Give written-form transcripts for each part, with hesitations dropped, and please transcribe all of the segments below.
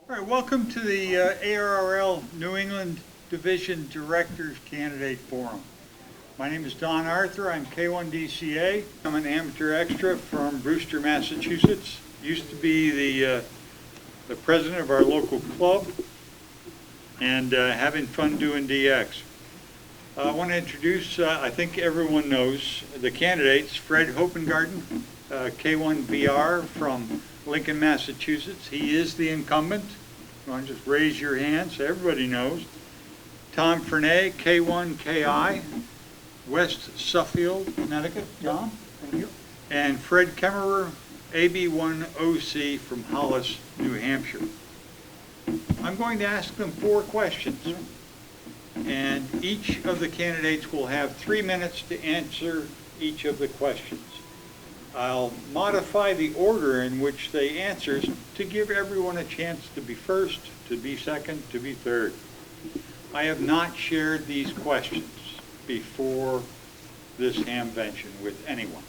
All right, welcome to the ARRL New England Division Directors Candidate Forum. My name is Don Arthur. I'm K1DCA. I'm an amateur extra from Brewster, Massachusetts. Used to be the president of our local club and having fun doing DX. I want to introduce, I think everyone knows, the candidates. Fred Hopengarten, K1VR from Lincoln, Massachusetts. He is the incumbent. You want to just raise your hand so everybody knows. Tom Fernay, K1KI, West Suffield, Connecticut. John, thank you. And Fred Kemmerer, AB1OC from Hollis, New Hampshire. I'm going to ask them 4 questions. And each of the candidates will have 3 minutes to answer each of the questions. I'll modify the order in which they answer to give everyone a chance to be first, to be second, to be third. I have not shared these questions before this hamvention with anyone.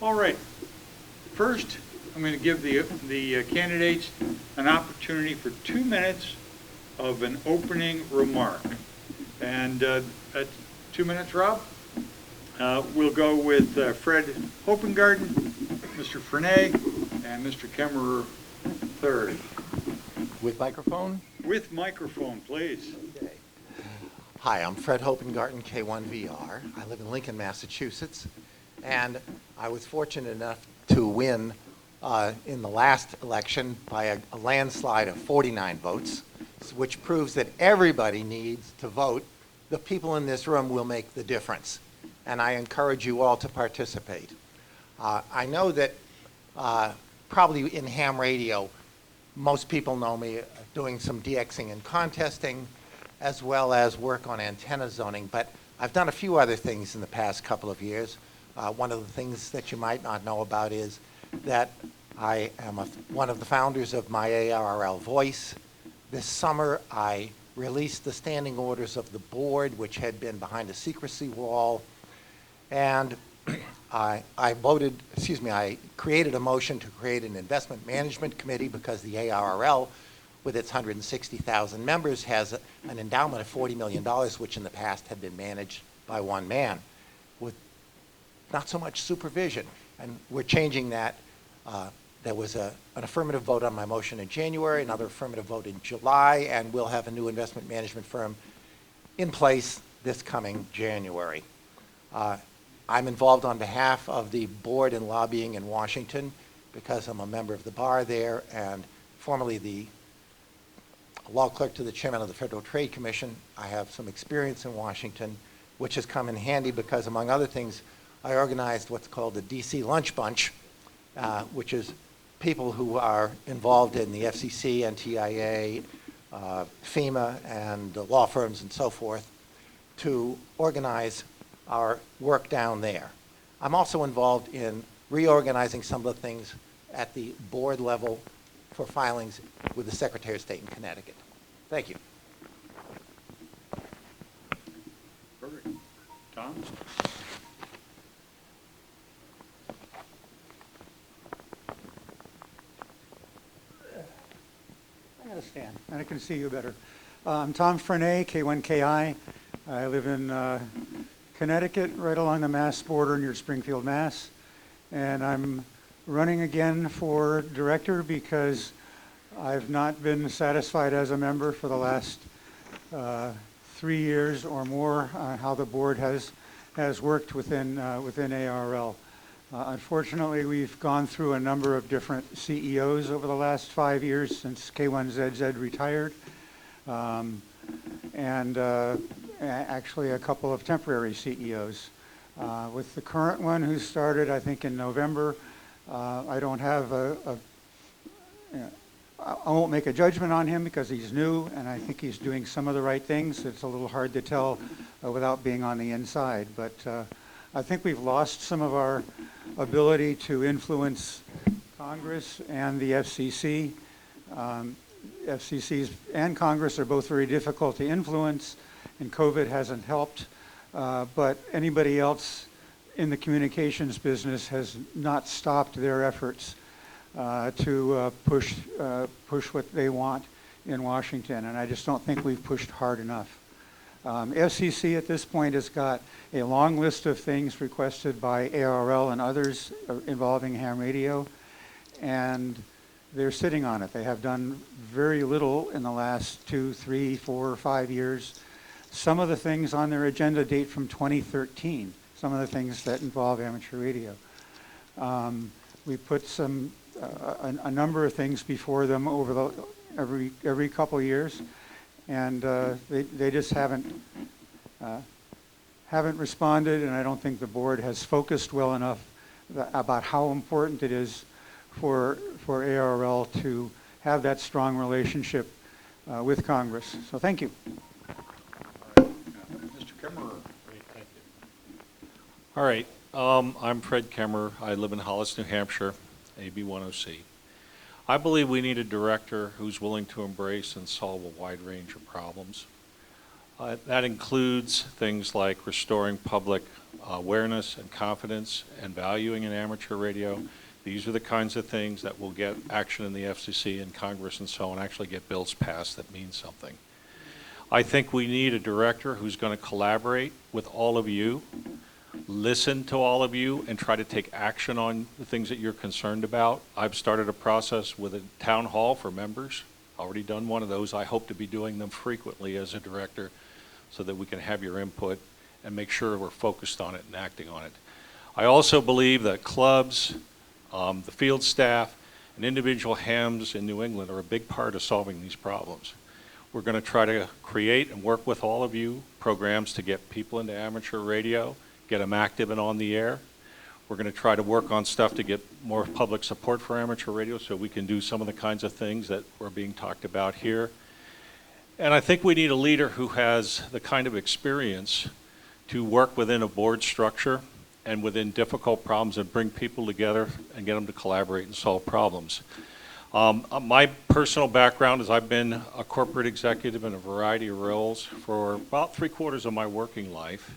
All right. First, I'm going to give the candidates an opportunity for 2 minutes of an opening remark. And at 2 minutes, Rob? We'll go with Fred Hopengarten, Mr. Fernay, and Mr. Kemmerer third. With microphone? With microphone, please. Okay. Hi, I'm Fred Hopengarten, K1VR. I live in Lincoln, Massachusetts, and I was fortunate enough to win in the last election by a landslide of 49 votes, which proves that everybody needs to vote. The people in this room will make the difference, and I encourage you all to participate. I know that probably in ham radio, most people know me doing some DXing and contesting, as well as work on antenna zoning, but I've done a few other things in the past couple of years. One of the things that you might not know about is that I am one of the founders of my ARRL Voice. This summer, I released the standing orders of the board, which had been behind a secrecy wall, and I created a motion to create an investment management committee because the ARRL, with its 160,000 members, has an endowment of $40 million, which in the past had been managed by one man, with not so much supervision. And we're changing that. There was an affirmative vote on my motion in January, another affirmative vote in July, and we'll have a new investment management firm in place this coming January. I'm involved on behalf of the board in lobbying in Washington because I'm a member of the bar there and formerly the law clerk to the chairman of the Federal Trade Commission. I have some experience in Washington, which has come in handy because, among other things, I organized what's called the DC Lunch Bunch, which is people who are involved in the FCC, NTIA, FEMA, and the law firms and so forth, to organize our work down there. I'm also involved in reorganizing some of the things at the board level for filings with the Secretary of State in Connecticut. Thank you. Perfect. Tom? I gotta stand, and I can see you better. I'm Tom Fernay, K1KI. I live in Connecticut, right along the Mass border near Springfield, Mass. And I'm running again for director because I've not been satisfied as a member for the last 3 years or more on how the board has worked within ARRL. Unfortunately, we've gone through a number of different CEOs over the last 5 years since K1ZZ retired, and actually a couple of temporary CEOs. With the current one who started, I think, in November, I don't have I won't make a judgment on him because he's new, and I think he's doing some of the right things. It's a little hard to tell without being on the inside, but I think we've lost some of our ability to influence Congress and the FCC. FCCs and Congress are both very difficult to influence, and COVID hasn't helped. But anybody else in the communications business has not stopped their efforts. to push what they want in Washington, and I just don't think we've pushed hard enough. FCC at this point has got a long list of things requested by ARRL and others involving ham radio, and they're sitting on it. They have done very little in the last 2, 3, 4, 5 years. Some of the things on their agenda date from 2013, some of the things that involve amateur radio. We put a number of things before them over every couple of years, and they just haven't responded, and I don't think the board has focused well enough about how important it is for ARRL to have that strong relationship with Congress. So thank you. Mr. Kemmerer. Great, thank you. All right, I'm Fred Kemmerer. I live in Hollis, New Hampshire, AB10C. I believe we need a director who's willing to embrace and solve a wide range of problems. That includes things like restoring public awareness and confidence and valuing in amateur radio. These are the kinds of things that will get action in the FCC and Congress and so on, actually get bills passed that mean something. I think we need a director who's going to collaborate with all of you, listen to all of you, and try to take action on the things that you're concerned about. I've started a process with a town hall for members. Already done one of those. I hope to be doing them frequently as a director so that we can have your input and make sure we're focused on it and acting on it. I also believe that clubs, the field staff, and individual hams in New England are a big part of solving these problems. We're going to try to create and work with all of you programs to get people into amateur radio, get them active and on the air. We're going to try to work on stuff to get more public support for amateur radio so we can do some of the kinds of things that were being talked about here. And I think we need a leader who has the kind of experience to work within a board structure and within difficult problems and bring people together and get them to collaborate and solve problems. My personal background is I've been a corporate executive in a variety of roles for about 3/4 of my working life,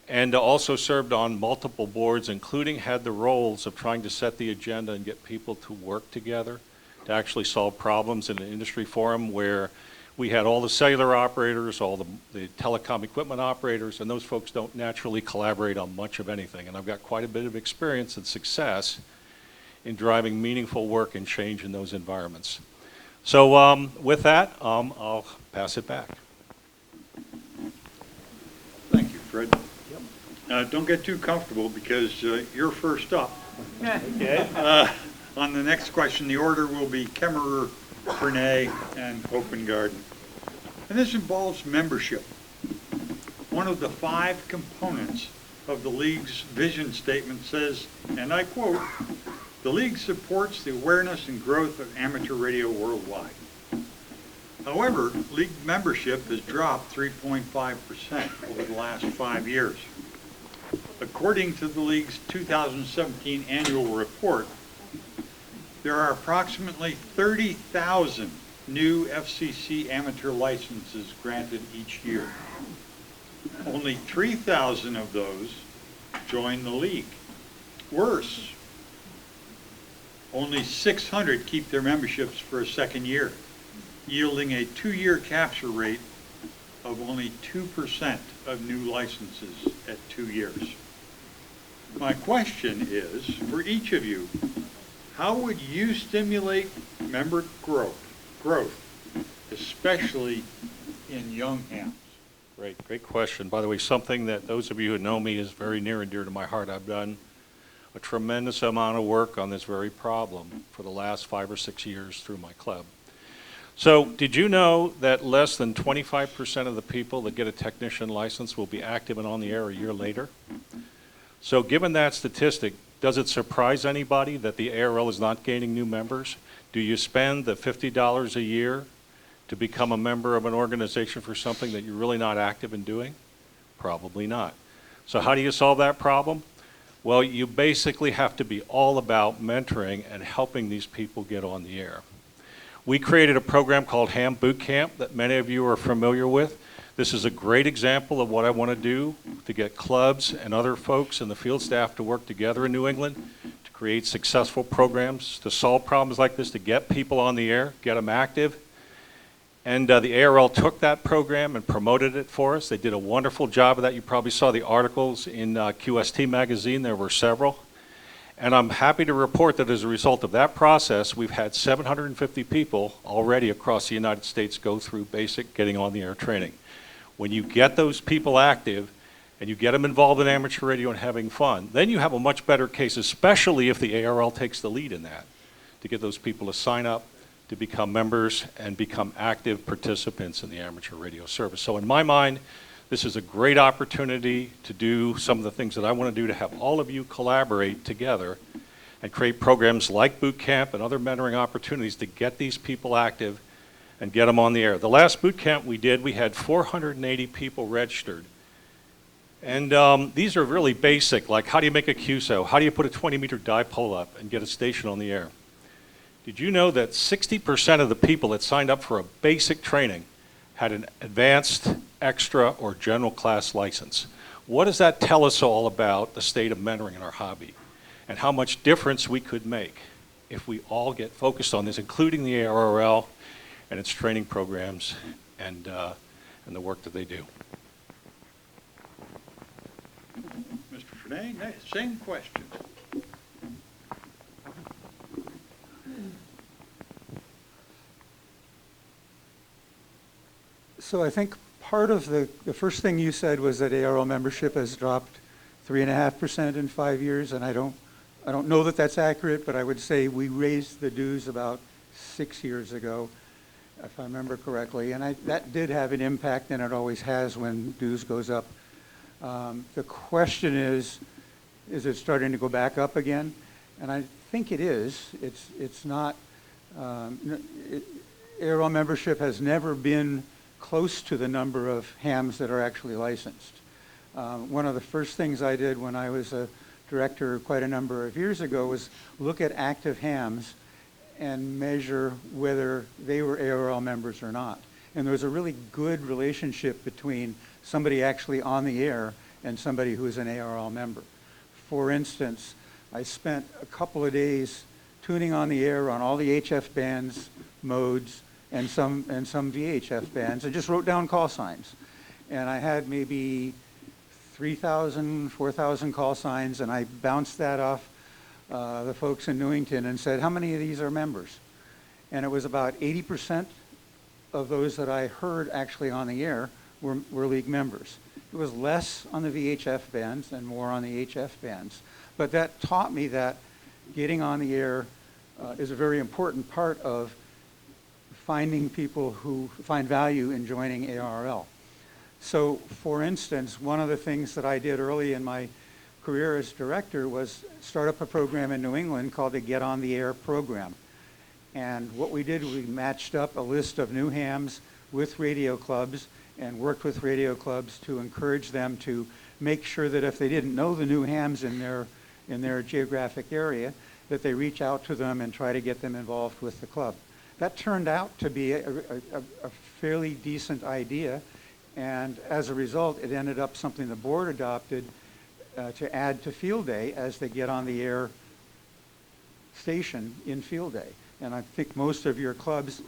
and also served on multiple boards, including had the roles of trying to set the agenda and get people to work together to actually solve problems in an industry forum where we had all the cellular operators, all the telecom equipment operators, and those folks don't naturally collaborate on much of anything. And I've got quite a bit of experience and success in driving meaningful work and change in those environments. So with that, I'll pass it back. Thank you, Fred. Don't get too comfortable because you're first up. Okay. On the next question, the order will be Kemmerer, Frenet, and Hopengarten. And this involves membership. One of the 5 components of the League's vision statement says, and I quote, "The League supports the awareness and growth of amateur radio worldwide." However, League membership has dropped 3.5% over the last 5 years. According to the League's 2017 annual report, there are approximately 30,000 new FCC amateur licenses granted each year. Only 3,000 of those join the League. Worse, only 600 keep their memberships for a second year, yielding a 2-year capture rate of only 2% of new licenses at 2 years. My question is, for each of you, how would you stimulate member growth, especially in young hams? Great question. By the way, something that those of you who know me is very near and dear to my heart. I've done a tremendous amount of work on this very problem for the last 5 or 6 years through my club. So did you know that less than 25% of the people that get a technician license will be active and on the air a year later? So given that statistic, does it surprise anybody that the ARRL is not gaining new members? Do you spend the $50 a year to become a member of an organization for something that you're really not active in doing? Probably not. So how do you solve that problem? Well, you basically have to be all about mentoring and helping these people get on the air. We created a program called Ham Boot Camp that many of you are familiar with. This is a great example of what I want to do to get clubs and other folks and the field staff to work together in New England to create successful programs to solve problems like this, to get people on the air, get them active. And the ARRL took that program and promoted it for us. They did a wonderful job of that. You probably saw the articles in QST magazine. There were several. And I'm happy to report that as a result of that process, we've had 750 people already across the United States go through basic getting on the air training. When you get those people active and you get them involved in amateur radio and having fun, then you have a much better case, especially if the ARRL takes the lead in that, to get those people to sign up, to become members and become active participants in the amateur radio service. So in my mind, this is a great opportunity to do some of the things that I want to do, to have all of you collaborate together and create programs like boot camp and other mentoring opportunities to get these people active and get them on the air. The last boot camp we did, we had 480 people registered. And these are really basic, like how do you make a QSO? How do you put a 20-meter dipole up and get a station on the air? Did you know that 60% of the people that signed up for a basic training had an advanced, extra, or general class license? What does that tell us all about the state of mentoring in our hobby and how much difference we could make if we all get focused on this, including the ARRL and its training programs and the work that they do? Mr. Frenay, same question. So I think part of the first thing you said was that ARRL membership has dropped 3.5% in 5 years, and I don't know that that's accurate, but I would say we raised the dues about 6 years ago, if I remember correctly, and that did have an impact, and it always has when dues goes up. The question is it starting to go back up again? And I think it is. It's not. ARRL membership has never been close to the number of hams that are actually licensed. One of the first things I did when I was a director quite a number of years ago was look at active hams and measure whether they were ARRL members or not. And there was a really good relationship between somebody actually on the air and somebody who is an ARRL member. For instance, I spent a couple of days tuning on the air on all the HF bands, modes, and some VHF bands, and just wrote down call signs. And I had maybe 3,000, 4,000 call signs, and I bounced that off the folks in Newington and said, how many of these are members? And it was about 80% of those that I heard actually on the air were league members. It was less on the VHF bands and more on the HF bands. But that taught me that getting on the air is a very important part of finding people who find value in joining ARRL. So, for instance, one of the things that I did early in my career as director was start up a program in New England called the Get on the Air program. And what we did, we matched up a list of new hams with radio clubs and worked with radio clubs to encourage them to make sure that if they didn't know the new hams in their geographic area, that they reach out to them and try to get them involved with the club. That turned out to be a fairly decent idea, and as a result, it ended up something the board adopted to add to Field Day as they get on the air station in Field Day. And I think most of your clubs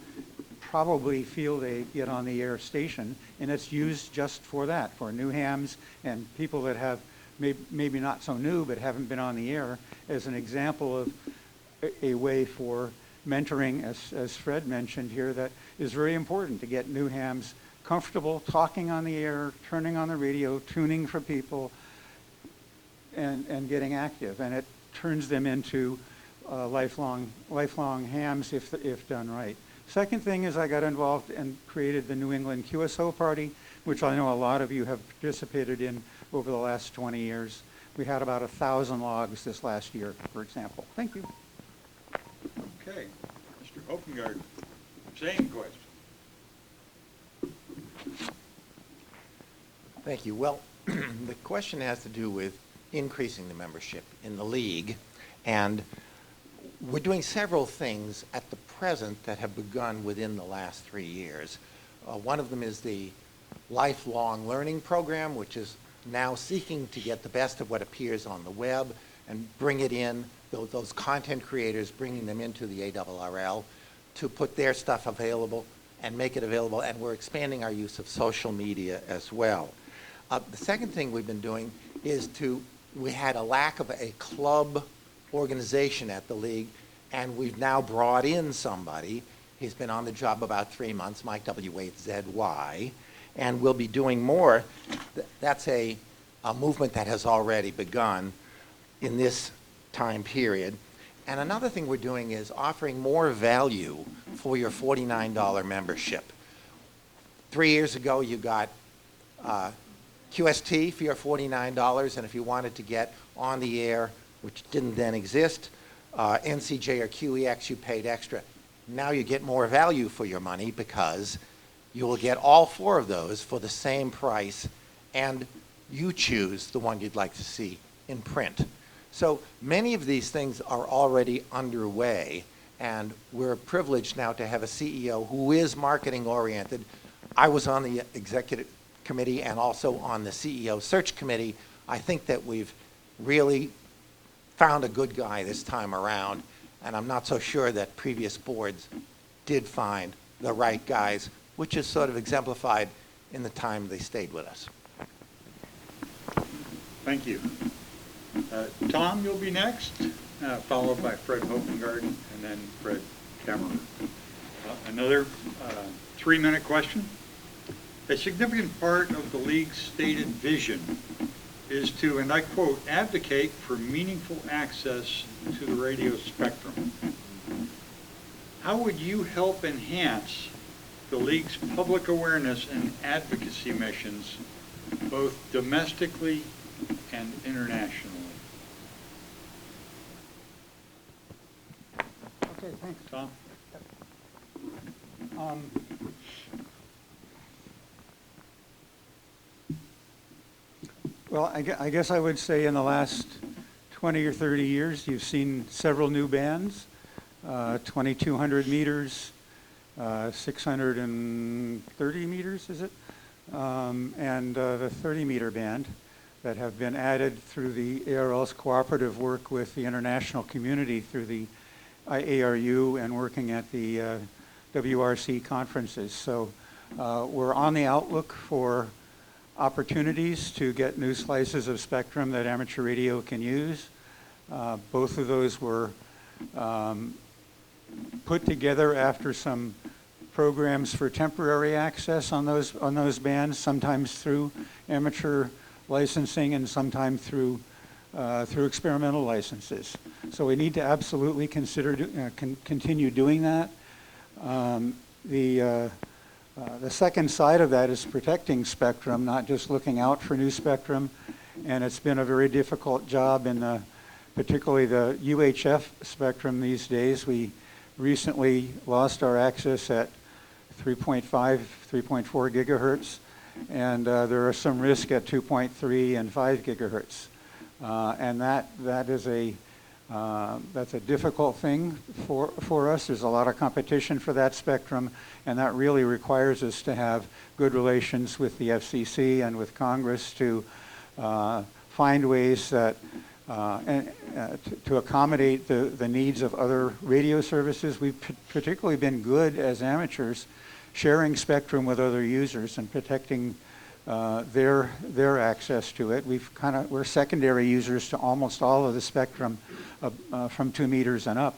probably feel they get on the air station, and it's used just for that, for new hams and people that have maybe not so new but haven't been on the air, as an example of a way for mentoring, as Fred mentioned here, that is very important to get new hams comfortable talking on the air, turning on the radio, tuning for people, and getting active. And it turns them into lifelong hams if done right. Second thing is I got involved and created the New England QSO Party, which I know a lot of you have participated in over the last 20 years. We had about 1,000 logs this last year, for example. Thank you. Okay, Mr. Hopengarten, same question. Thank you. Well, the question has to do with increasing the membership in the league, and we're doing several things at the present that have begun within the last 3 years. One of them is the lifelong learning program, which is now seeking to get the best of what appears on the web and bring it in those content creators, bringing them into the ARRL to put their stuff available and make it available, and we're expanding our use of social media as well. The second thing we've been doing is we had a lack of a club organization at the league, and we've now brought in somebody. He's been on the job about 3 months, Mike W8ZY, and we'll be doing more. That's a movement that has already begun in this time period. And another thing we're doing is offering more value for your $49 membership. 3 years ago, you got QST for your $49, and if you wanted to get on the air, which didn't then exist, NCJ or QEX, you paid extra. Now you get more value for your money because you will get all 4 of those for the same price, and you choose the one you'd like to see in print. So many of these things are already underway, and we're privileged now to have a CEO who is marketing oriented. I was on the executive committee and also on the CEO search committee. I think that we've really found a good guy this time around, and I'm not so sure that previous boards did find the right guys, which is sort of exemplified in the time they stayed with us. Thank you. Tom, you'll be next, followed by Fred Hopengarten, and then Fred Kemmerer. Another 3-minute question. A significant part of the League's stated vision is to, and I quote, advocate for meaningful access to the radio spectrum. How would you help enhance the League's public awareness and advocacy missions, both domestically and internationally? Okay, thanks. Tom? Well, I guess I would say in the last 20 or 30 years, you've seen several new bands, 2,200 meters, 630 meters, is it? And the 30-meter band that have been added through the ARRL's cooperative work with the international community through the ARU and working at the WRC conferences. So we're on the outlook for opportunities to get new slices of spectrum that amateur radio can use. Both of those were put together after some programs for temporary access on those bands, sometimes through amateur licensing and sometimes through experimental licenses. So we need to absolutely consider continue doing that. The second side of that is protecting spectrum, not just looking out for new spectrum. And it's been a very difficult job in particularly the UHF spectrum these days. We recently lost our access at 3.5, 3.4 gigahertz, and there are some risk at 2.3 and 5 gigahertz. And that's a difficult thing for us. There's a lot of competition for that spectrum, and that really requires us to have good relations with the FCC and with Congress to find ways that to accommodate the needs of other radio services. We've particularly been good as amateurs sharing spectrum with other users and protecting their access to it. We're secondary users to almost all of the spectrum from 2 meters and up.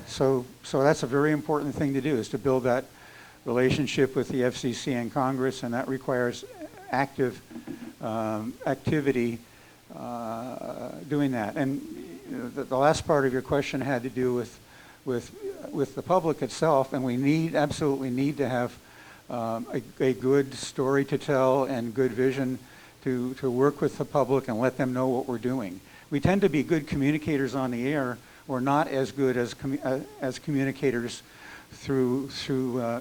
So that's a very important thing to do, is to build that relationship with the FCC and Congress, and that requires active activity doing that. And the last part of your question had to do with the public itself, and we absolutely need to have a good story to tell and good vision to work with the public and let them know what we're doing. We tend to be good communicators on the air. We're not as good as communicators through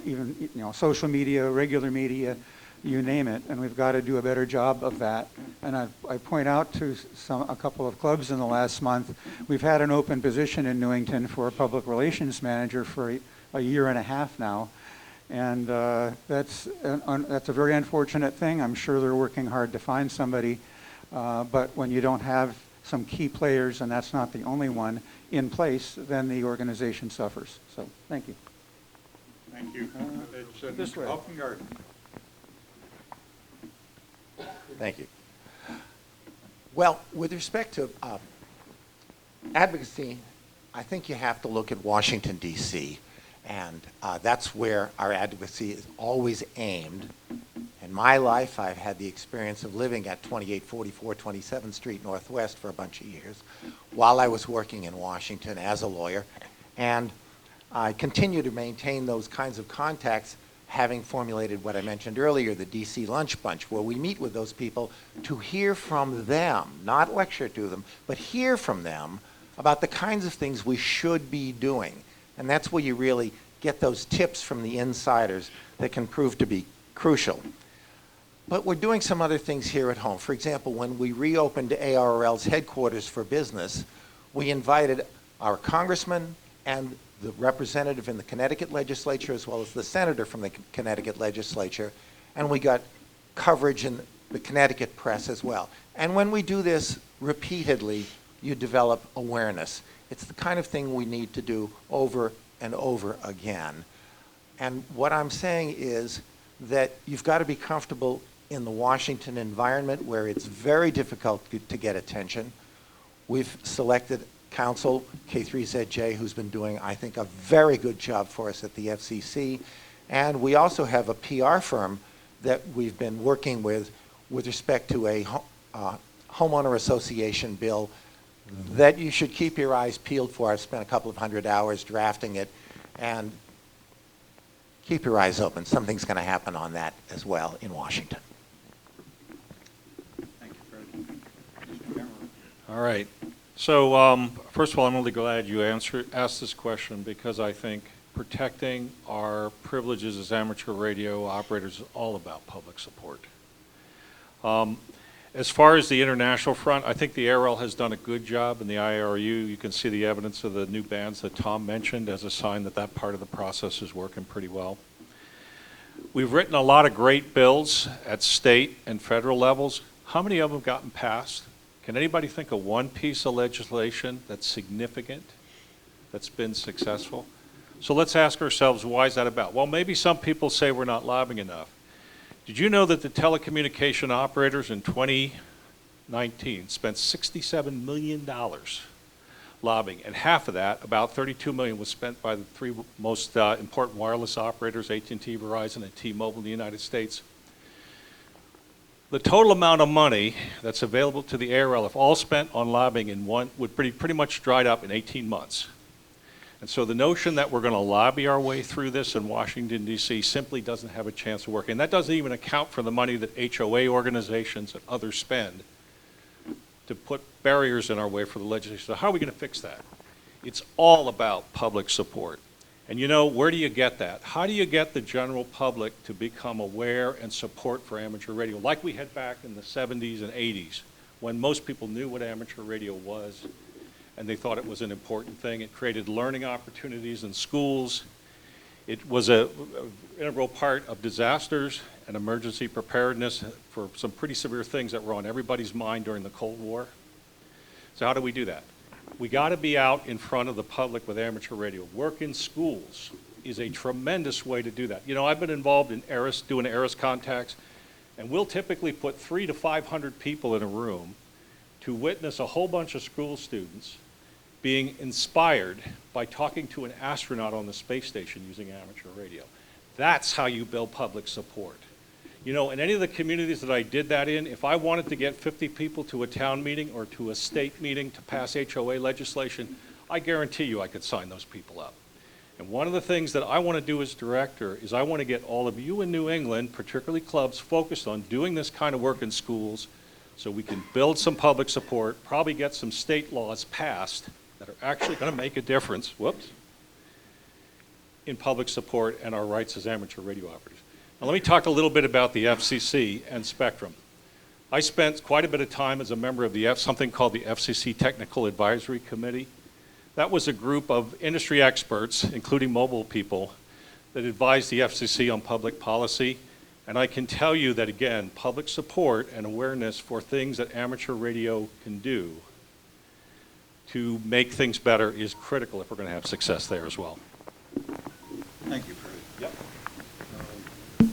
even social media, regular media, you name it, and we've got to do a better job of that. And I point out to a couple of clubs in the last month, we've had an open position in Newington for a public relations manager for a year and a half now, and that's a very unfortunate thing. I'm sure they're working hard to find somebody, but when you don't have some key players, and that's not the only one, in place, then the organization suffers. So, thank you. Thank you. It's this Mr. way. Hopengarten. Thank you. Well, with respect to advocacy, I think you have to look at Washington, D.C., and that's where our advocacy is always aimed. In my life, I've had the experience of living at 2844 27th Street Northwest for a bunch of years while I was working in Washington as a lawyer, and I continue to maintain those kinds of contacts, having formulated what I mentioned earlier, the D.C. Lunch Bunch, where we meet with those people to hear from them, not lecture to them, but hear from them about the kinds of things we should be doing. And that's where you really get those tips from the insiders that can prove to be crucial. But we're doing some other things here at home. For example, when we reopened ARRL's headquarters for business, we invited our congressman and the representative in the Connecticut legislature, as well as the senator from the Connecticut legislature, and we got coverage in the Connecticut press as well. And when we do this repeatedly, you develop awareness. It's the kind of thing we need to do over and over again. And what I'm saying is that you've got to be comfortable in the Washington environment where it's very difficult to get attention. We've selected counsel, K3ZJ, who's been doing, I think, a very good job for us at the FCC. And we also have a PR firm that we've been working with respect to a homeowner association bill that you should keep your eyes peeled for. I've spent a couple of hundred hours drafting it, and keep your eyes open. Something's going to happen on that as well in Washington. Thank you, Fred. Mr. Kemmerer. All right. So first of all, I'm really glad you asked this question, because I think protecting our privileges as amateur radio operators is all about public support. As far as the international front, I think the ARRL has done a good job in the IRU. You can see the evidence of the new bands that Tom mentioned as a sign that that part of the process is working pretty well. We've written a lot of great bills at state and federal levels. How many of them have gotten passed? Can anybody think of one piece of legislation that's significant, that's been successful? So let's ask ourselves, why is that about? Well, maybe some people say we're not lobbying enough. Did you know that the telecommunication operators in 2019 spent $67 million lobbying, and half of that, about $32 million, was spent by the three most important wireless operators, AT&T, Verizon, and T-Mobile in the United States. The total amount of money that's available to the ARRL, if all spent on lobbying in one, would pretty much dried up in 18 months. And so the notion that we're going to lobby our way through this in Washington, D.C. simply doesn't have a chance of working. And that doesn't even account for the money that HOA organizations and others spend to put barriers in our way for the legislation. So how are we going to fix that? It's all about public support. And you know, where do you get that? How do you get the general public to become aware and support for amateur radio, like we had back in the 70s and 80s, when most people knew what amateur radio was, and they thought it was an important thing. It created learning opportunities in schools. It was an integral part of disasters and emergency preparedness for some pretty severe things that were on everybody's mind during the Cold War. So how do we do that? We got to be out in front of the public with amateur radio. Work in schools is a tremendous way to do that. You know, I've been involved in ARRS, doing ARRS contacts, and we'll typically put 300 to 500 people in a room to witness a whole bunch of school students being inspired by talking to an astronaut on the space station using amateur radio. That's how you build public support. You know, in any of the communities that I did that in, if I wanted to get 50 people to a town meeting or to a state meeting to pass HOA legislation, I guarantee you I could sign those people up. And one of the things that I want to do as director is I want to get all of you in New England, particularly clubs, focused on doing this kind of work in schools so we can build some public support, probably get some state laws passed that are actually going to make a difference, in public support and our rights as amateur radio operators. Now let me talk a little bit about the FCC and Spectrum. I spent quite a bit of time as a member of something called the FCC Technical Advisory Committee. That was a group of industry experts, including mobile people, that advised the FCC on public policy. And I can tell you that, again, public support and awareness for things that amateur radio can do to make things better is critical if we're going to have success there as well. Thank you, Fred. Yep.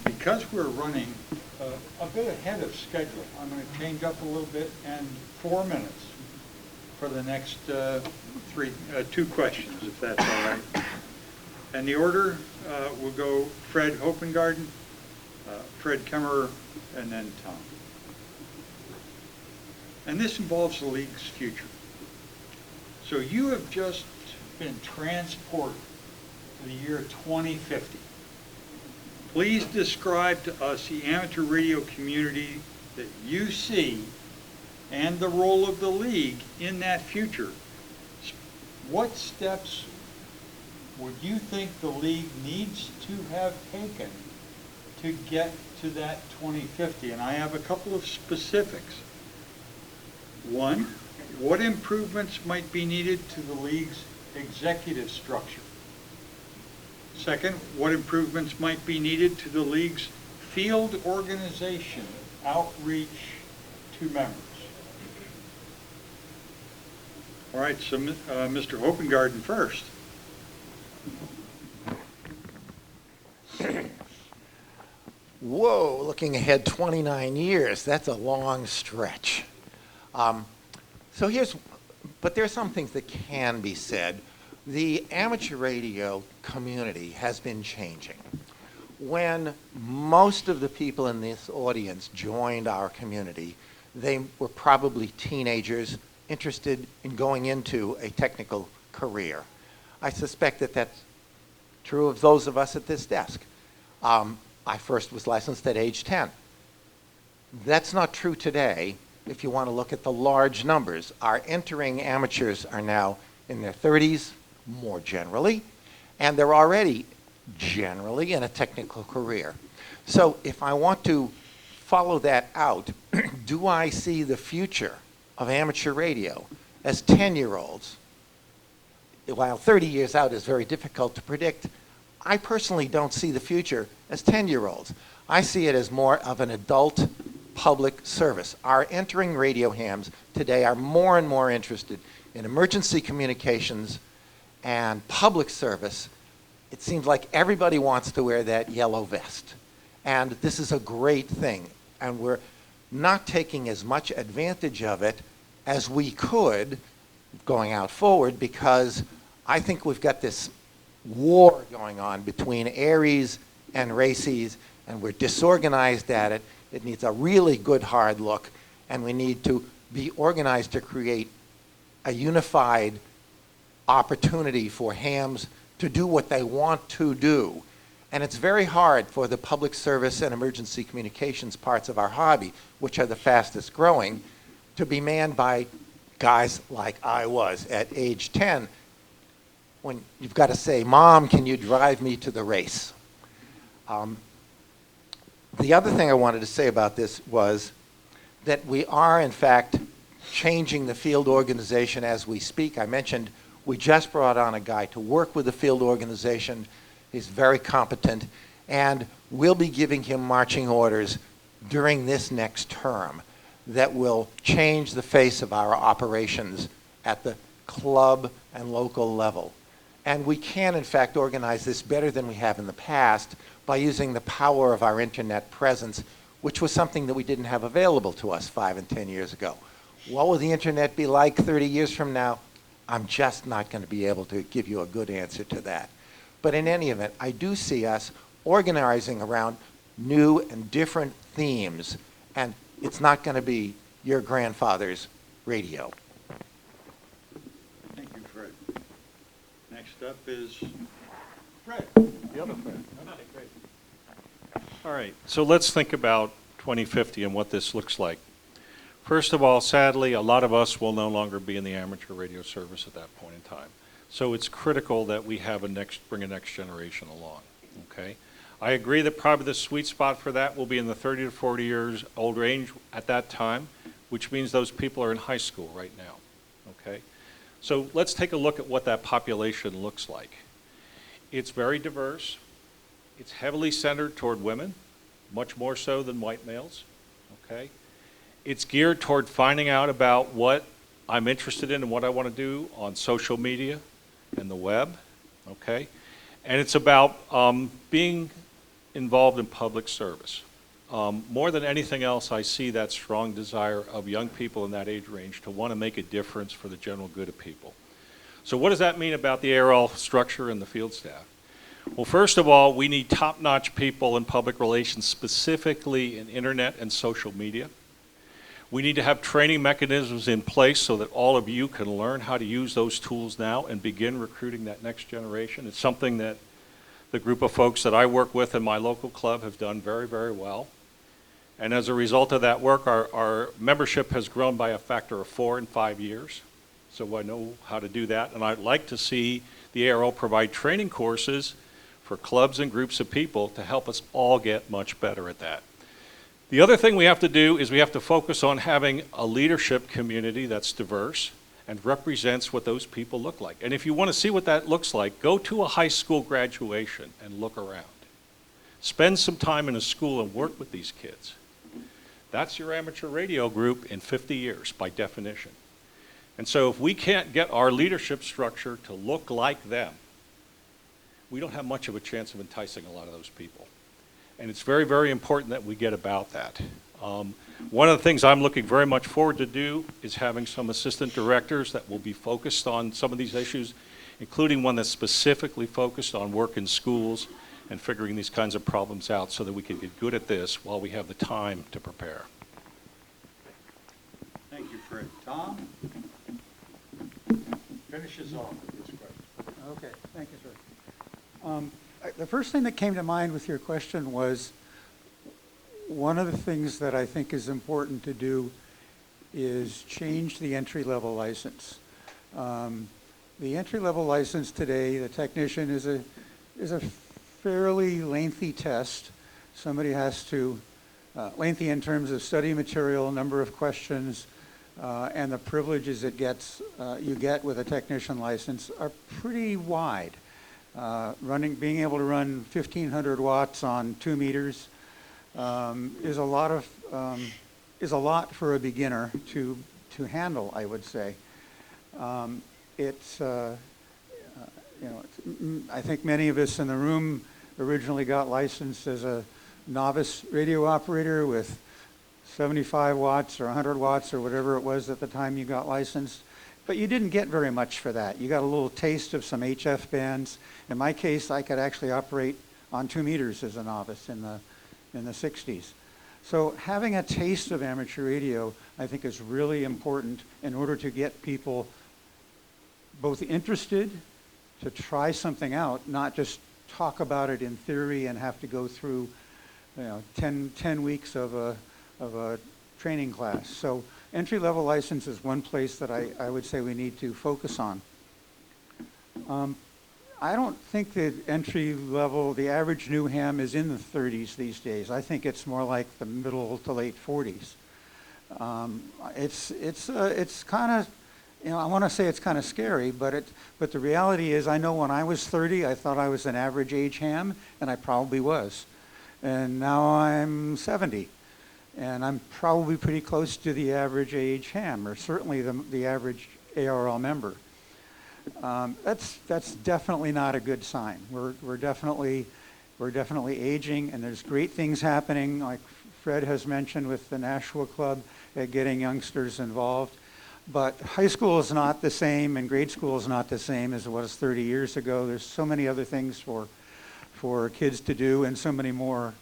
Because we're running a bit ahead of schedule, I'm going to change up a little bit and 4 minutes for the next two questions, if that's all right. And the order will go Fred Hopengarten, Fred Kemmerer, and then Tom. And this involves the league's future. So you have just been transported to the year 2050. Please describe to us the amateur radio community that you see and the role of the league in that future. What steps would you think the league needs to have taken to get to that 2050? And I have a couple of specifics. One, what improvements might be needed to the league's executive structure? Second, what improvements might be needed to the league's field organization, outreach to members? All right, so Mr. Hopengarten first. Whoa, looking ahead 29 years, that's a long stretch. But there are some things that can be said. The amateur radio community has been changing. When most of the people in this audience joined our community, they were probably teenagers interested in going into a technical career. I suspect that that's true of those of us at this desk. I first was licensed at age 10. That's not true today if you want to look at the large numbers. Our entering amateurs are now in their 30s, more generally, and they're already generally in a technical career. So if I want to follow that out, do I see the future of amateur radio as 10-year-olds? While 30 years out is very difficult to predict, I personally don't see the future as 10-year-olds. I see it as more of an adult public service. Our entering radio hams today are more and more interested in emergency communications and public service. It seems like everybody wants to wear that yellow vest. And this is a great thing. And we're not taking as much advantage of it as we could going out forward, because I think we've got this war going on between Aries and Racies, and we're disorganized at it. It needs a really good hard look, and we need to be organized to create a unified opportunity for hams to do what they want to do. And it's very hard for the public service and emergency communications parts of our hobby, which are the fastest growing, to be manned by guys like I was at age 10, when you've got to say, "Mom, can you drive me to the race?" The other thing I wanted to say about this was that we are, in fact, changing the field organization as we speak. I mentioned we just brought on a guy to work with the field organization. He's very competent, and we'll be giving him marching orders during this next term that will change the face of our operations at the club and local level. And we can, in fact, organize this better than we have in the past by using the power of our internet presence, which was something that we didn't have available to us 5 and 10 years ago. What will the internet be like 30 years from now? I'm just not going to be able to give you a good answer to that. But in any event, I do see us organizing around new and different themes, and it's not going to be your grandfather's radio. Thank you, Fred. Next up is Fred. The other Fred. Okay, great. All right, so let's think about 2050 and what this looks like. First of all, sadly, a lot of us will no longer be in the amateur radio service at that point in time. So it's critical that we have bring a next generation along, okay? I agree that probably the sweet spot for that will be in the 30 to 40 years old range at that time, which means those people are in high school right now, okay? So let's take a look at what that population looks like. It's very diverse. It's heavily centered toward women, much more so than white males, okay? It's geared toward finding out about what I'm interested in and what I want to do on social media and the web, okay? And it's about being involved in public service. More than anything else, I see that strong desire of young people in that age range to want to make a difference for the general good of people. So what does that mean about the ARRL structure and the field staff? Well, first of all, we need top-notch people in public relations, specifically in internet and social media. We need to have training mechanisms in place so that all of you can learn how to use those tools now and begin recruiting that next generation. It's something that the group of folks that I work with in my local club have done very, very well. And as a result of that work, our membership has grown by a factor of 4 in 5 years. So I know how to do that. And I'd like to see the ARRL provide training courses for clubs and groups of people to help us all get much better at that. The other thing we have to do is we have to focus on having a leadership community that's diverse and represents what those people look like. And if you want to see what that looks like, go to a high school graduation and look around. Spend some time in a school and work with these kids. That's your amateur radio group in 50 years, by definition. And so if we can't get our leadership structure to look like them, we don't have much of a chance of enticing a lot of those people. And it's very, very important that we get about that. One of the things I'm looking very much forward to do is having some assistant directors that will be focused on some of these issues, including one that's specifically focused on work in schools and figuring these kinds of problems out so that we can get good at this while we have the time to prepare. Thank you, Fred. Tom? Finishes off with this question. Okay, thank you, sir. The first thing that came to mind with your question was one of the things that I think is important to do is change the entry-level license. The entry-level license today, the technician, is a fairly lengthy test. Somebody has to, lengthy in terms of study material, number of questions, and the privileges it gets, you get with a technician license are pretty wide. Being able to run 1,500 watts on 2 meters is a lot for a beginner to handle, I would say. I think many of us in the room originally got licensed as a novice radio operator with 75 watts or 100 watts or whatever it was at the time you got licensed. But you didn't get very much for that. You got a little taste of some HF bands. In my case, I could actually operate on 2 meters as a novice in the 60s. So having a taste of amateur radio, I think, is really important in order to get people both interested to try something out, not just talk about it in theory and have to go through 10 weeks of a training class. So entry-level license is one place that I would say we need to focus on. I don't think that entry level, the average new ham is in the 30s these days. I think it's more like the middle to late 40s. It's kind of, I want to say it's kind of scary, but the reality is, I know when I was 30, I thought I was an average age ham, and I probably was. And now I'm 70, and I'm probably pretty close to the average age ham, or certainly the average ARRL member. That's definitely not a good sign. We're definitely aging, and there's great things happening, like Fred has mentioned with the Nashua Club, at getting youngsters involved. But high school is not the same, and grade school is not the same as it was 30 years ago. There's so many other things for kids to do, and so many more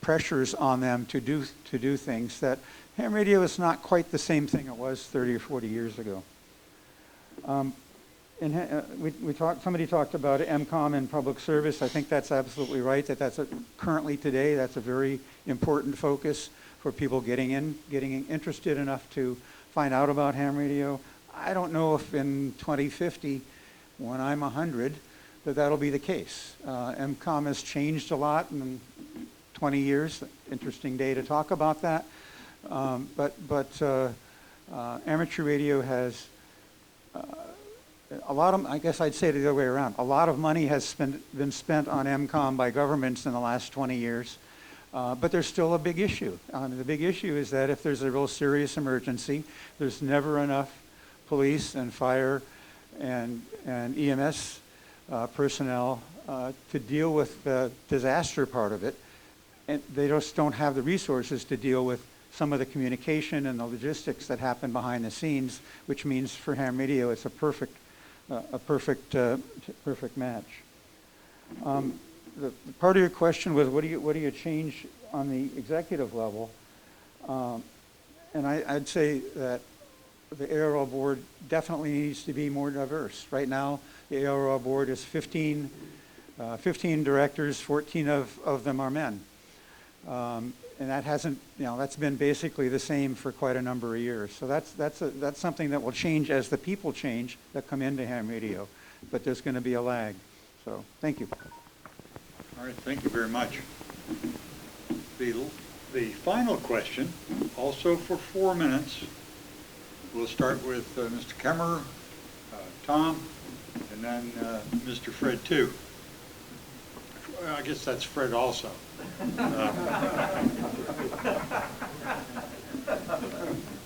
pressures on them to do things, that ham radio is not quite the same thing it was 30 or 40 years ago. Somebody talked about MCOM and public service. I think that's absolutely right, currently today, that's a very important focus for people getting interested enough to find out about ham radio. I don't know if in 2050, when I'm 100, that'll be the case. MCOM has changed a lot in 20 years. Interesting day to talk about that. But amateur radio has a lot of, I guess I'd say it the other way around. A lot of money has been spent on MCOM by governments in the last 20 years. But there's still a big issue. The big issue is that if there's a real serious emergency, there's never enough police and fire and EMS personnel to deal with the disaster part of it. And they just don't have the resources to deal with some of the communication and the logistics that happen behind the scenes, which means for ham radio it's a perfect match. The part of your question was what do you change on the executive level? And I'd say that the ARRL board definitely needs to be more diverse. Right now, the ARRL board is 15 directors, 14 of them are men. And that hasn't, that's been basically the same for quite a number of years. So that's something that will change as the people change that come into ham radio. But there's going to be a lag. So thank you. All right, thank you very much. The final question, also for 4 minutes. We'll start with Mr. Kemmerer, Tom, and then Mr. Fred too. I guess that's Fred also.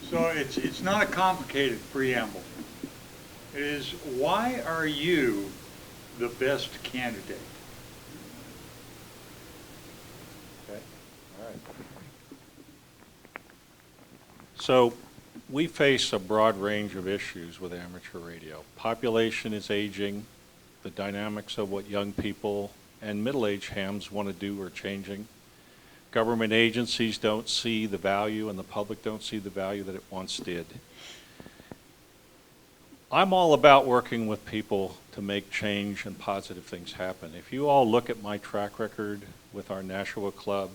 So it's not a complicated preamble. It is, why are you the best candidate? Okay. All right. So we face a broad range of issues with amateur radio. Population is aging. The dynamics of what young people and middle-aged hams want to do are changing. Government agencies don't see the value, and the public don't see the value that it once did. I'm all about working with people to make change and positive things happen. If you all look at my track record with our Nashua Club,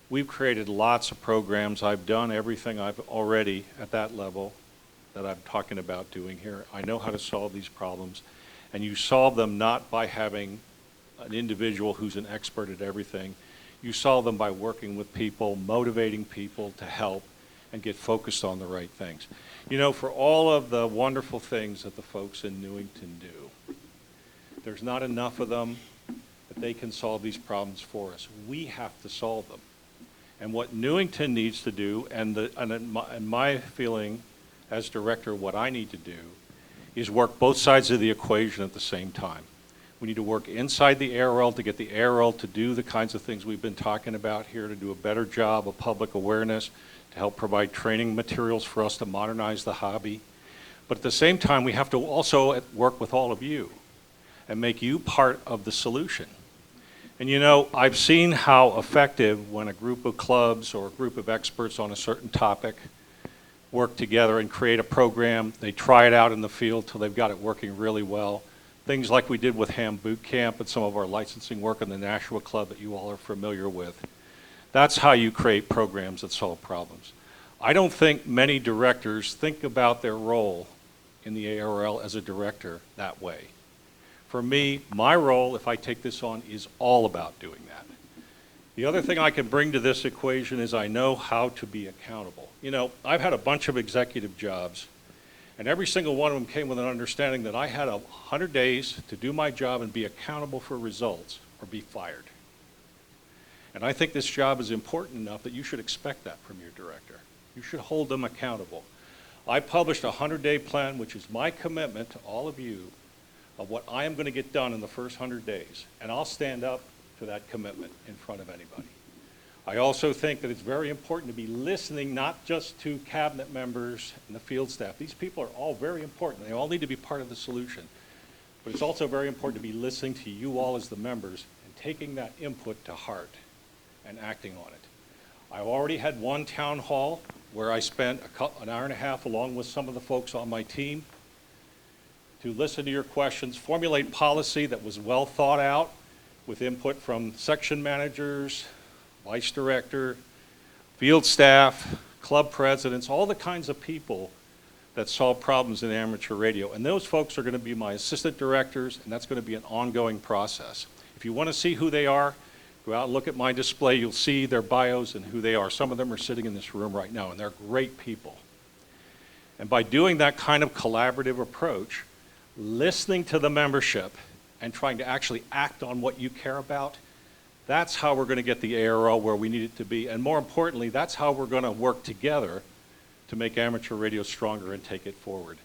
we've created lots of programs. I've done everything I've already at that level that I'm talking about doing here. I know how to solve these problems, and you solve them not by having an individual who's an expert at everything. You solve them by working with people, motivating people to help and get focused on the right things. For all of the wonderful things that the folks in Newington do, there's not enough of them that they can solve these problems for us. We have to solve them. And what Newington needs to do, and in my feeling as director, what I need to do, is work both sides of the equation at the same time. We need to work inside the ARRL to get the ARRL to do the kinds of things we've been talking about here, to do a better job of public awareness, to help provide training materials for us to modernize the hobby. But at the same time, we have to also work with all of you and make you part of the solution. And I've seen how effective when a group of clubs or a group of experts on a certain topic work together and create a program. They try it out in the field till they've got it working really well. Things like we did with Ham Boot Camp and some of our licensing work in the Nashua Club that you all are familiar with. That's how you create programs that solve problems. I don't think many directors think about their role in the ARRL as a director that way. For me, my role, if I take this on, is all about doing that. The other thing I can bring to this equation is I know how to be accountable. I've had a bunch of executive jobs, and every single one of them came with an understanding that I had 100 days to do my job and be accountable for results or be fired. And I think this job is important enough that you should expect that from your director. You should hold them accountable. I published a 100-day plan, which is my commitment to all of you of what I am going to get done in the first 100 days. And I'll stand up to that commitment in front of anybody. I also think that it's very important to be listening not just to cabinet members and the field staff. These people are all very important. They all need to be part of the solution. But it's also very important to be listening to you all as the members and taking that input to heart and acting on it. I've already had one town hall where I spent an hour and a half along with some of the folks on my team to listen to your questions, formulate policy that was well thought out with input from section managers, vice director, field staff, club presidents, all the kinds of people that solve problems in amateur radio. And those folks are going to be my assistant directors, and that's going to be an ongoing process. If you want to see who they are, go out and look at my display. You'll see their bios and who they are. Some of them are sitting in this room right now, and they're great people. And by doing that kind of collaborative approach, listening to the membership and trying to actually act on what you care about, That's how we're going to get the ARRL where we need it to be. And more importantly, that's how we're going to work together to make amateur radio stronger and take it forward.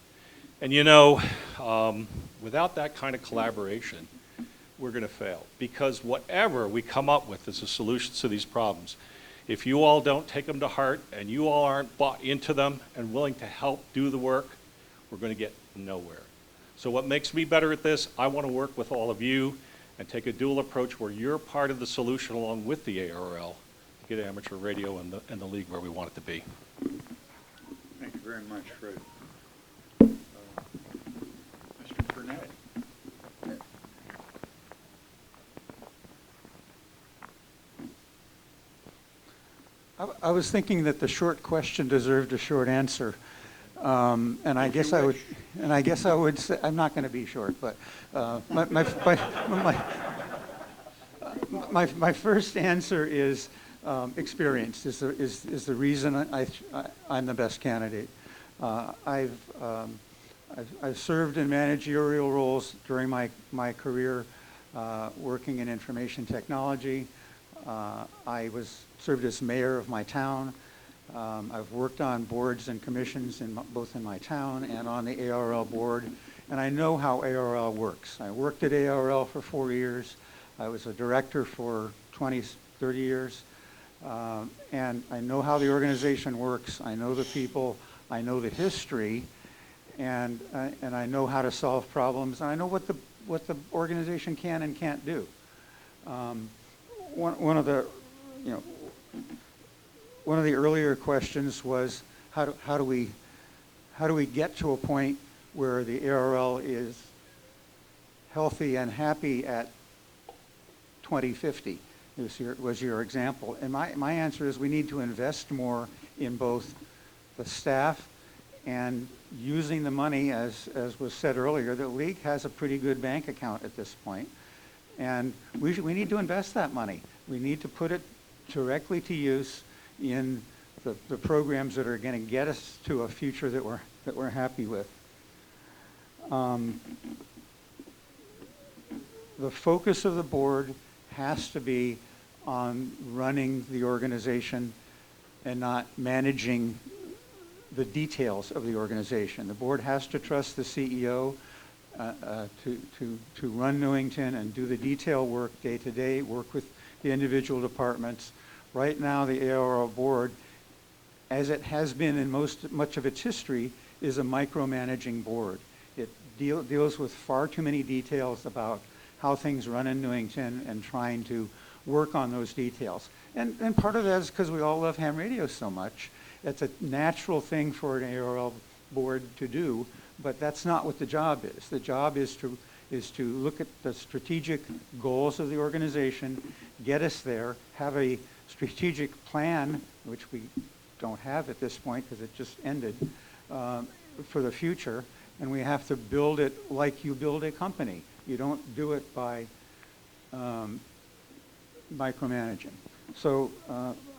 And you know, without that kind of collaboration, we're going to fail. Because whatever we come up with as a solution to these problems, if you all don't take them to heart and you all aren't bought into them and willing to help do the work, we're going to get nowhere. So what makes me better at this, I want to work with all of you and take a dual approach where you're part of the solution along with the ARRL to get amateur radio in the league where we want it to be. Thank you very much, Fred. Mr. Burnett. I was thinking that the short question deserved a short answer. And I guess I would say, I'm not going to be short, but my first answer is experience is the reason I'm the best candidate. I've served in managerial roles during my career, working in information technology. I served as mayor of my town. I've worked on boards and commissions both in my town and on the ARRL board, and I know how ARRL works. I worked at ARRL for 4 years. I was a director for 20, 30 years, and I know how the organization works. I know the people. I know the history, and I know how to solve problems. And I know what the organization can and can't do. One of the earlier questions was how do we get to a point where the ARRL is healthy and happy at 2050 was your example. And my answer is we need to invest more in both the staff and using the money, as was said earlier. The league has a pretty good bank account at this point, and we need to invest that money. We need to put it directly to use in the programs that are going to get us to a future that we're happy with. The focus of the board has to be on running the organization and not managing the details of the organization. The board has to trust the CEO to run Newington and do the detail work day to day, work with the individual departments. Right now, the ARRL board, as it has been in much of its history, is a micromanaging board. It deals with far too many details about how things run in Newington and trying to work on those details. And part of that is because we all love ham radio so much. It's a natural thing for an ARRL board to do, but that's not what the job is. The job is to look at the strategic goals of the organization, get us there, have a strategic plan, which we don't have at this point because it just ended, for the future, and we have to build it like you build a company. You don't do it by micromanaging. So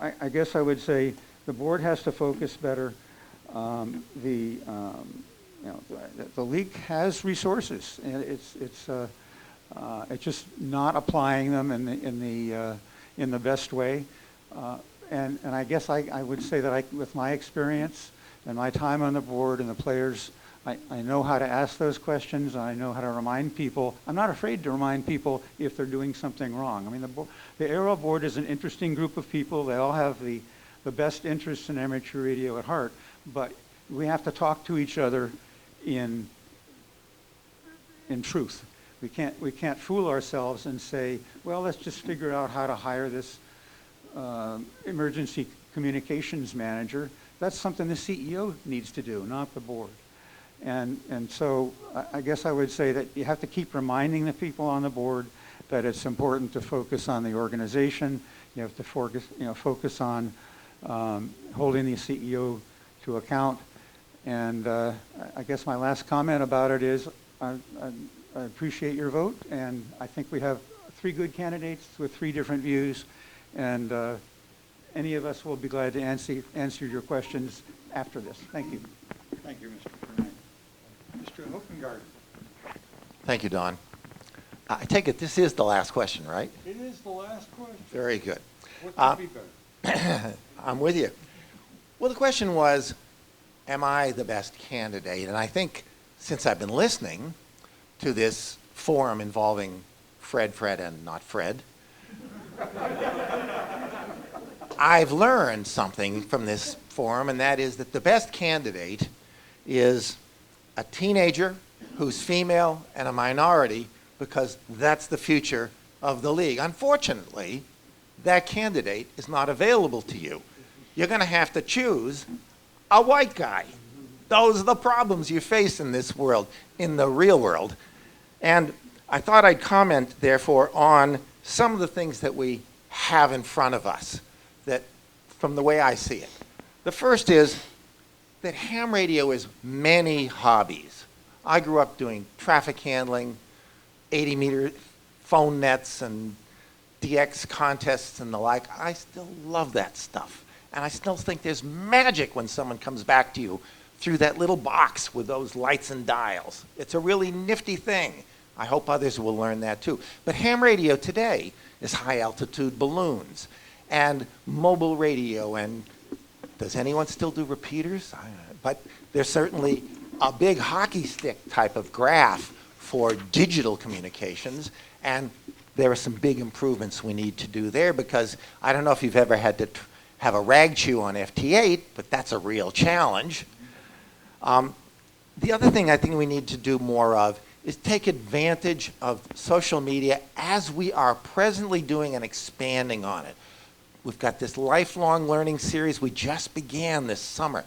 I guess I would say the board has to focus better. The league has resources, and it's just not applying them in the best way. And I guess I would say that with my experience and my time on the board and the players, I know how to ask those questions, and I know how to remind people. I'm not afraid to remind people if they're doing something wrong. I mean, the ARRL board is an interesting group of people. They all have the best interests in amateur radio at heart, but we have to talk to each other in truth. We can't fool ourselves and say, well, let's just figure out how to hire this emergency communications manager. That's something the CEO needs to do, not the board. And so I guess I would say that you have to keep reminding the people on the board that it's important to focus on the organization. You have to focus on holding the CEO to account. And I guess my last comment about it is I appreciate your vote, and I think we have 3 good candidates with 3 different views, and any of us will be glad to answer your questions after this. Thank you. Thank you, Mr. Burnett. Mr. Hopengarten. Thank you, Don. I take it this is the last question, right? It is the last question. Very good. What could be better? I'm with you. Well, the question was, am I the best candidate? And I think since I've been listening to this forum involving Fred, and not Fred, I've learned something from this forum, and that is that the best candidate is a teenager who's female and a minority, because that's the future of the league. Unfortunately, that candidate is not available to you. You're going to have to choose a white guy. Those are the problems you face in this world, in the real world. And I thought I'd comment, therefore, on some of the things that we have in front of us, that, from the way I see it. The first is that ham radio is many hobbies. I grew up doing traffic handling, 80-meter phone nets, and DX contests and the like. I still love that stuff. And I still think there's magic when someone comes back to you through that little box with those lights and dials. It's a really nifty thing. I hope others will learn that too. But ham radio today is high-altitude balloons and mobile radio. And does anyone still do repeaters? But there's certainly a big hockey stick type of graph for digital communications. And there are some big improvements we need to do there, because I don't know if you've ever had to have a rag chew on FT8, but that's a real challenge. The other thing I think we need to do more of is take advantage of social media as we are presently doing and expanding on it. We've got this lifelong learning series we just began this summer.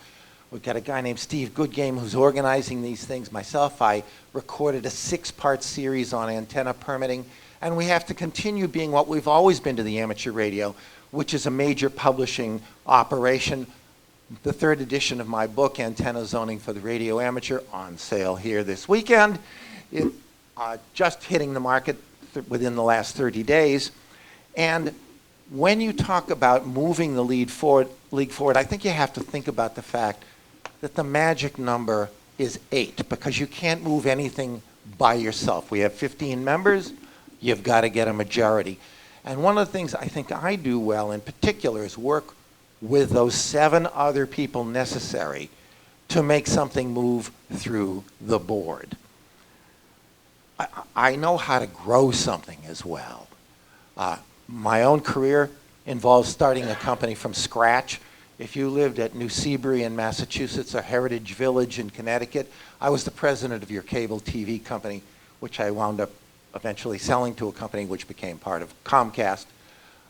We've got a guy named Steve Goodgame who's organizing these things. Myself, I recorded a 6-part series on antenna permitting, and we have to continue being what we've always been to the amateur radio, which is a major publishing operation. The 3rd edition of my book, Antenna Zoning for the Radio Amateur, on sale here this weekend. It just hitting the market within the last 30 days. And when you talk about moving the league forward, I think you have to think about the fact that the magic number is 8, because you can't move anything by yourself. We have 15 members. You've got to get a majority. And one of the things I think I do well in particular is work with those 7 other people necessary to make something move through the board. I know how to grow something as well. My own career involves starting a company from scratch. If you lived at New Seabury in Massachusetts or Heritage Village in Connecticut, I was the president of your cable TV company, which I wound up eventually selling to a company which became part of Comcast.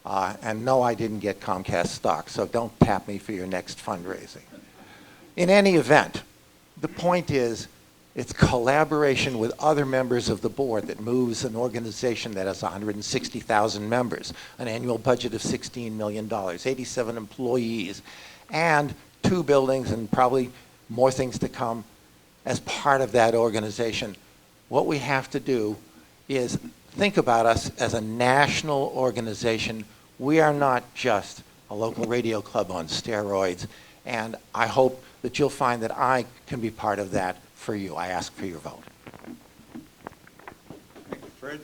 And no, I didn't get Comcast stock, so don't tap me for your next fundraising. In any event, the point is, it's collaboration with other members of the board that moves an organization that has 160,000 members, an annual budget of $16 million, 87 employees, and 2 buildings and probably more things to come as part of that organization. What we have to do is think about us as a national organization. We are not just a local radio club on steroids, and I hope that you'll find that I can be part of that for you. I ask for your vote. Thank you, Fred.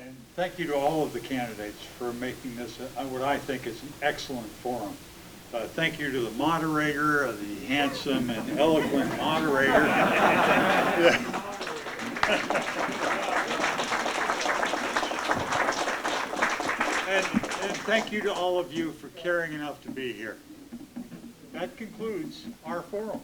And thank you to all of the candidates for making this what I think is an excellent forum. Thank you to the moderator, the handsome and eloquent moderator. And thank you to all of you for caring enough to be here. That concludes our forum.